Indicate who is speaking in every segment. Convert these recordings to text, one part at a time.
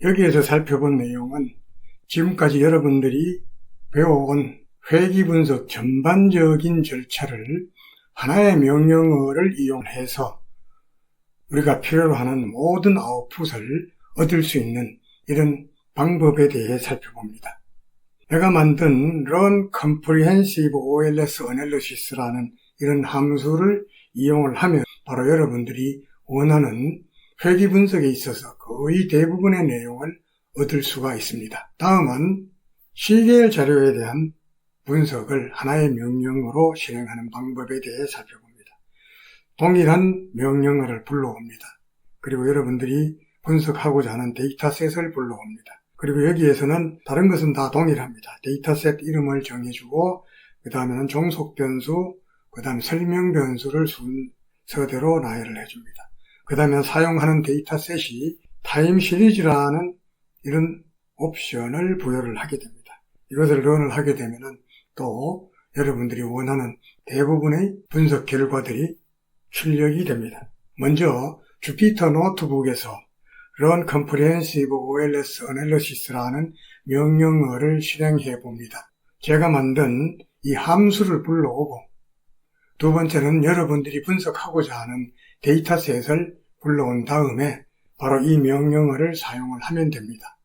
Speaker 1: 여기에서 살펴본 내용은 지금까지 여러분들이 배워온 회귀분석 전반적인 절차를 하나의 명령어를 이용해서 우리가 필요로 하는 모든 아웃풋을 얻을 수 있는 이런 방법에 대해 살펴봅니다. 내가 만든 Run Comprehensive OLS Analysis라는 이런 함수를 이용을 하면 바로 여러분들이 원하는 회귀 분석에 있어서 거의 대부분의 내용을 얻을 수가 있습니다. 다음은 시계열 자료에 대한 분석을 하나의 명령어로 실행하는 방법에 대해 살펴봅니다. 동일한 명령어를 불러옵니다. 그리고 여러분들이 분석하고자 하는 데이터셋을 불러옵니다. 그리고 여기에서는 다른 것은 다 동일합니다. 데이터셋 이름을 정해주고 그 다음에는 종속 변수, 그 다음에 설명 변수를 순서대로 나열을 해줍니다. 그 다음에 사용하는 데이터셋이 타임 시리즈라는 이런 옵션을 부여를 하게 됩니다. 이것을 런을 하게 되면은 또 여러분들이 원하는 대부분의 분석 결과들이 출력이 됩니다. 먼저 주피터 노트북에서 Run Comprehensive OLS Analysis라는 명령어를 실행해 봅니다. 제가 만든 이 함수를 불러오고 두 번째는 여러분들이 분석하고자 하는 데이터셋을 불러온 다음에 바로 이 명령어를 사용을 하면 됩니다.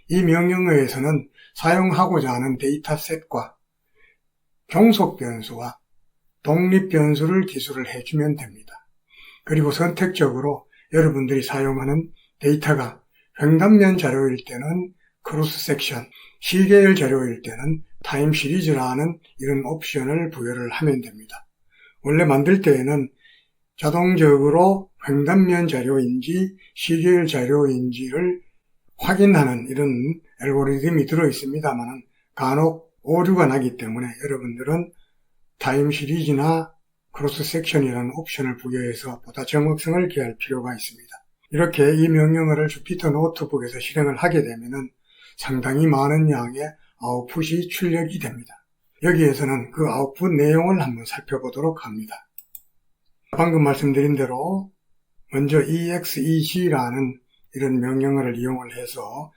Speaker 1: 이 명령어에서는 사용하고자 하는 데이터셋과 종속 변수와 독립 변수를 기술을 해주면 됩니다. 그리고 선택적으로 여러분들이 사용하는 데이터가 횡단면 자료일 때는 크로스 섹션, 시계열 자료일 때는 타임 시리즈라는 이런 옵션을 부여를 하면 됩니다. 원래 만들 때에는 자동적으로 횡단면 자료인지 시계열 자료인지를 확인하는 이런 알고리즘이 들어있습니다만 간혹 오류가 나기 때문에 여러분들은 타임 시리즈나 크로스 섹션이라는 옵션을 부여해서 보다 정확성을 기할 필요가 있습니다. 이렇게 이 명령어를 주피터 노트북에서 실행을 하게 되면은 상당히 많은 양의 아웃풋이 출력이 됩니다. 여기에서는 그 아웃풋 내용을 한번 살펴보도록 합니다. 방금 말씀드린 대로 먼저 exec라는 이런 명령어를 이용을 해서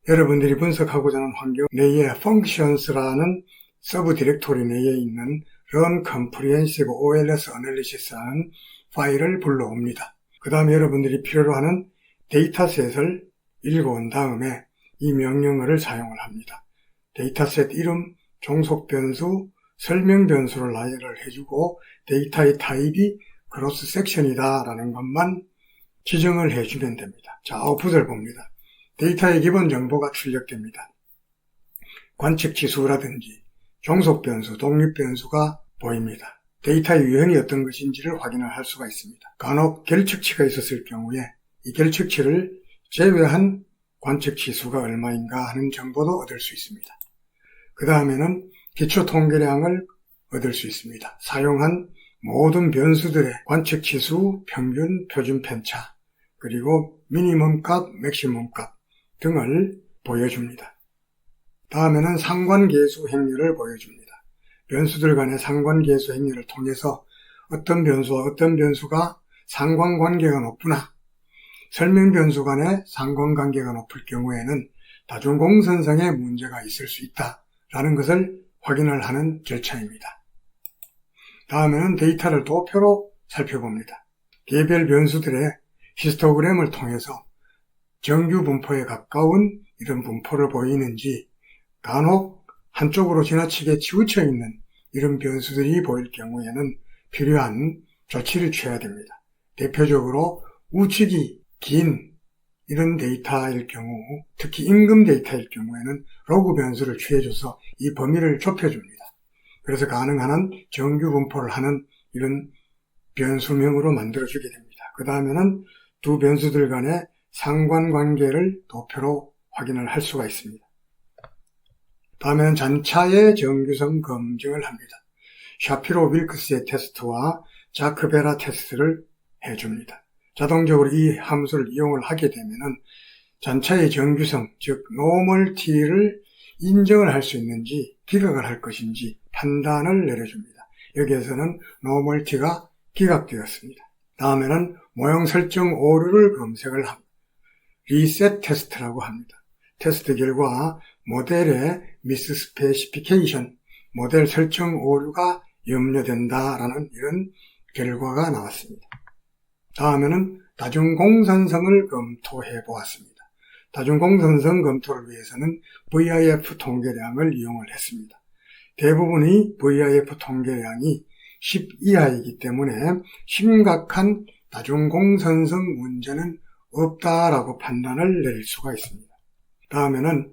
Speaker 1: 여러분들이 분석하고자 하는 환경 내에 functions라는 서브 디렉토리 내에 있는 Run Comprehensive OLS Analysis라는 파일을 불러옵니다. 그 다음에 여러분들이 필요로 하는 데이터셋을 읽어온 다음에 이 명령어를 사용을 합니다. 데이터셋 이름, 종속 변수, 설명 변수를 나열을 해주고 데이터의 타입이 크로스 섹션이다 라는 것만 지정을 해주면 됩니다. 자, 아웃풋을 봅니다. 데이터의 기본 정보가 출력됩니다. 관측 지수라든지 종속 변수, 독립 변수가 보입니다. 데이터의 유형이 어떤 것인지를 확인을 할 수가 있습니다. 간혹 결측치가 있었을 경우에 이 결측치를 제외한 관측 지수가 얼마인가 하는 정보도 얻을 수 있습니다. 그 다음에는 기초 통계량을 얻을 수 있습니다. 사용한 모든 변수들의 관측 지수, 평균, 표준 편차, 그리고 미니멈 값, 맥시멈 값 등을 보여줍니다. 다음에는 상관계수 행렬을 보여줍니다. 변수들 간의 상관계수 행렬을 통해서 어떤 변수와 어떤 변수가 상관관계가 높구나, 설명 변수 간의 상관관계가 높을 경우에는 다중공선상에 문제가 있을 수 있다라는 것을 확인을 하는 절차입니다. 다음에는 데이터를 도표로 살펴봅니다. 개별 변수들의 히스토그램을 통해서 정규 분포에 가까운 이런 분포를 보이는지, 간혹 한쪽으로 지나치게 치우쳐 있는 이런 변수들이 보일 경우에는 필요한 조치를 취해야 됩니다. 대표적으로 우측이 긴 이런 데이터일 경우, 특히 임금 데이터일 경우에는 로그 변수를 취해줘서 이 범위를 좁혀줍니다. 그래서 가능한 한 정규 분포를 하는 이런 변수명으로 만들어주게 됩니다. 그 다음에는 두 변수들 간의 상관관계를 도표로 확인을 할 수가 있습니다. 다음에는 잔차의 정규성 검증을 합니다. 샤피로-윌크스의 테스트와 자크베라 테스트를 해줍니다. 자동적으로 이 함수를 이용을 하게 되면은 잔차의 정규성, 즉 노멀티를 인정을 할 수 있는지 기각을 할 것인지 판단을 내려줍니다. 여기에서는 노멀티가 기각되었습니다. 다음에는 모형 설정 오류를 검색을 합니다. 리셋 테스트라고 합니다. 테스트 결과 모델의 미스스페시피케이션, 모델 설정 오류가 염려된다라는 이런 결과가 나왔습니다. 다음에는 다중공선성을 검토해 보았습니다. 다중공선성 검토를 위해서는 VIF 통계량을 이용을 했습니다. 대부분의 VIF 통계량이 10 이하이기 때문에 심각한 다중공선성 문제는 없다라고 판단을 내릴 수가 있습니다. 다음에는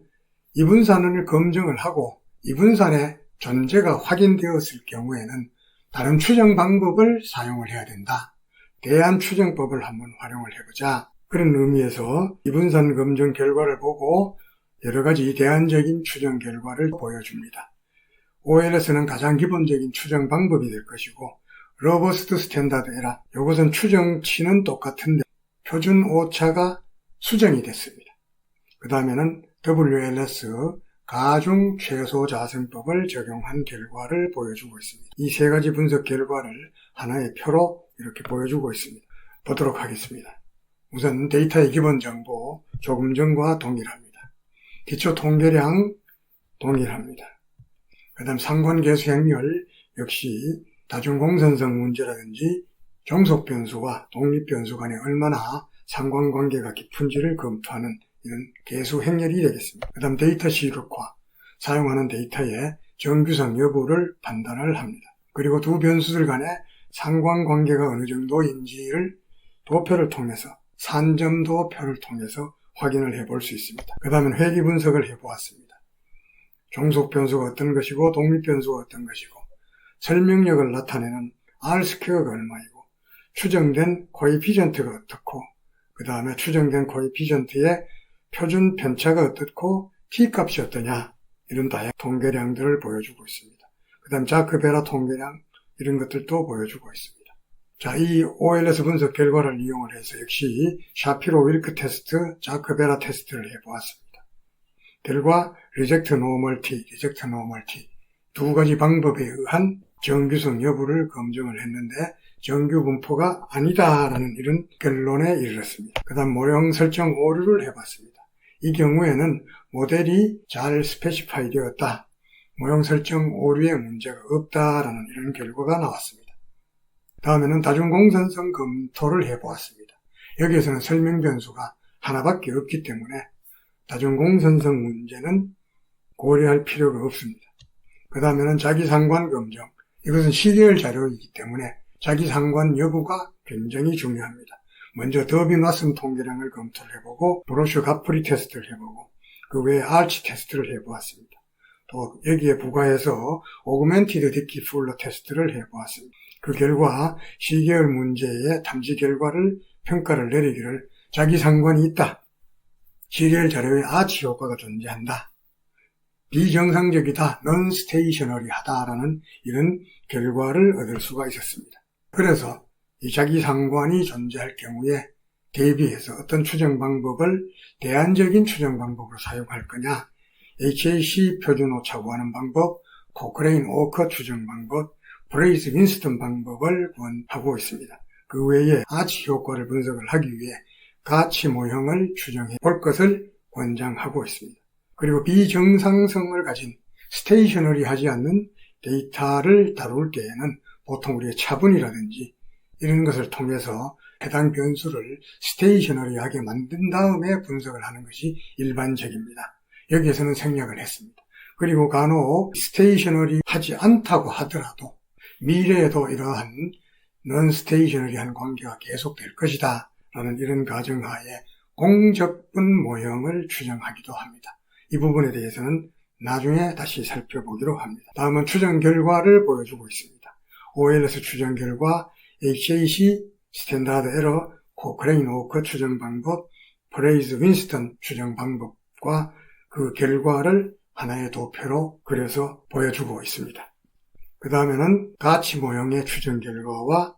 Speaker 1: 이분산을 검증을 하고 이분산의 존재가 확인되었을 경우에는 다른 추정 방법을 사용을 해야 된다. 대안 추정법을 한번 활용을 해보자. 그런 의미에서 이분산 검증 결과를 보고 여러 가지 대안적인 추정 결과를 보여줍니다. OLS는 가장 기본적인 추정 방법이 될 것이고 로버스트 스탠다드 에러, 이것은 추정치는 똑같은데 표준 오차가 수정이 됐습니다. 그 다음에는 WLS 가중 최소 자생법을 적용한 결과를 보여주고 있습니다. 이 세 가지 분석 결과를 하나의 표로 이렇게 보여주고 있습니다. 보도록 하겠습니다. 우선 데이터의 기본 정보 조금 전과 동일합니다. 기초 통계량 동일합니다. 그 다음 상관계수 행렬 역시 다중공선성 문제라든지 종속 변수와 독립 변수 간에 얼마나 상관관계가 깊은지를 검토하는 이런 계수 행렬이 되겠습니다. 그 다음 데이터 시력화, 사용하는 데이터의 정규성 여부를 판단을 합니다. 그리고 두 변수들 간의 상관관계가 어느 정도인지를 도표를 통해서, 산점도표를 통해서 확인을 해볼 수 있습니다. 그 다음에 회귀 분석을 해보았습니다. 종속 변수가 어떤 것이고 독립 변수가 어떤 것이고 설명력을 나타내는 R스퀘어가 얼마이고 추정된 코에피션트가 어떻고 그 다음에 추정된 코에피션트의 표준 편차가 어떻고 T값이 어떠냐, 이런 다양한 통계량들을 보여주고 있습니다. 그 다음 자크-베라 통계량 이런 것들도 보여주고 있습니다. 자, 이 OLS 분석 결과를 이용을 해서 역시 샤피로-윌크 테스트, 자크-베라 테스트를 해보았습니다. 결과 리젝트 노멀티, 리젝트 노멀티 두 가지 방법에 의한 정규성 여부를 검증을 했는데 정규 분포가 아니다라는 이런 결론에 이르렀습니다. 그 다음 모형 설정 오류를 해봤습니다. 이 경우에는 모델이 잘 스페시파이 되었다, 모형 설정 오류에 문제가 없다라는 이런 결과가 나왔습니다. 다음에는 다중공선성 검토를 해보았습니다. 여기에서는 설명 변수가 하나밖에 없기 때문에 다중공선성 문제는 고려할 필요가 없습니다. 그 다음에는 자기상관 검증, 이것은 시계열 자료이기 때문에 자기상관 여부가 굉장히 중요합니다. 먼저 더빈 왓슨 통계량을 검토를 해보고 브로셔 가프리 테스트를 해보고 그 외에 아치 테스트를 해보았습니다. 또 여기에 부가해서 오그멘티드 디키 풀러 테스트를 해보았습니다. 그 결과 시계열 문제의 탐지 결과를 평가를 내리기를 자기상관이 있다, 시계열 자료에 아치 효과가 존재한다, 비정상적이다, non-stationary하다라는 이런 결과를 얻을 수가 있었습니다. 그래서 이 자기상관이 존재할 경우에 대비해서 어떤 추정 방법을 대안적인 추정 방법으로 사용할 거냐, HAC 표준오차 구하는 방법, 코크레인 오커 추정 방법, 브레이스 윈스턴 방법을 권하고 있습니다. 그 외에 아치 효과를 분석을 하기 위해 가치 모형을 추정해 볼 것을 권장하고 있습니다. 그리고 비정상성을 가진 스테이셔너리하지 않는 데이터를 다룰 때에는 보통 우리의 차분이라든지 이런 것을 통해서 해당 변수를 스테이셔너리하게 만든 다음에 분석을 하는 것이 일반적입니다. 여기에서는 생략을 했습니다. 그리고 간혹 스테이셔너리하지 않다고 하더라도 미래에도 이러한 non-stationary한 관계가 계속될 것이다 라는 이런 가정하에 공적분 모형을 추정하기도 합니다. 이 부분에 대해서는 나중에 다시 살펴보기로 합니다. 다음은 추정 결과를 보여주고 있습니다. OLS 추정 결과, HAC 스탠다드 에러, 코크레인 오커 추정 방법, 브레이스 윈스턴 추정 방법과 그 결과를 하나의 도표로 그려서 보여주고 있습니다. 그 다음에는 가치 모형의 추정 결과와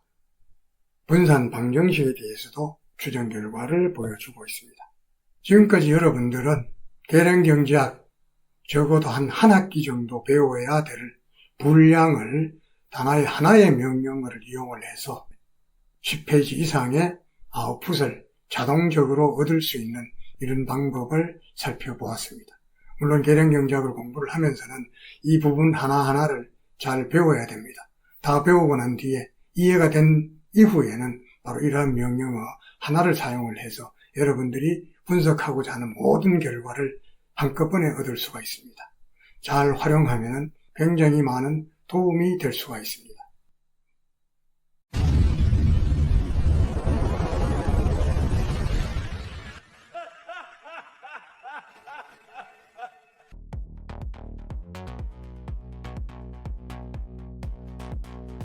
Speaker 1: 분산 방정식에 대해서도 추정 결과를 보여주고 있습니다. 지금까지 여러분들은 계량경제학 적어도 한 학기 정도 배워야 될 분량을 하나의 명령어를 이용을 해서 10페이지 이상의 아웃풋을 자동적으로 얻을 수 있는 이런 방법을 살펴보았습니다. 물론 계량경제학을 공부를 하면서는 이 부분 하나하나를 잘 배워야 됩니다. 다 배우고 난 뒤에 이해가 된 이후에는 바로 이러한 명령어 하나를 사용을 해서 여러분들이 분석하고자 하는 모든 결과를 한꺼번에 얻을 수가 있습니다. 잘 활용하면 굉장히 많은 도움이 될 수가 있습니다.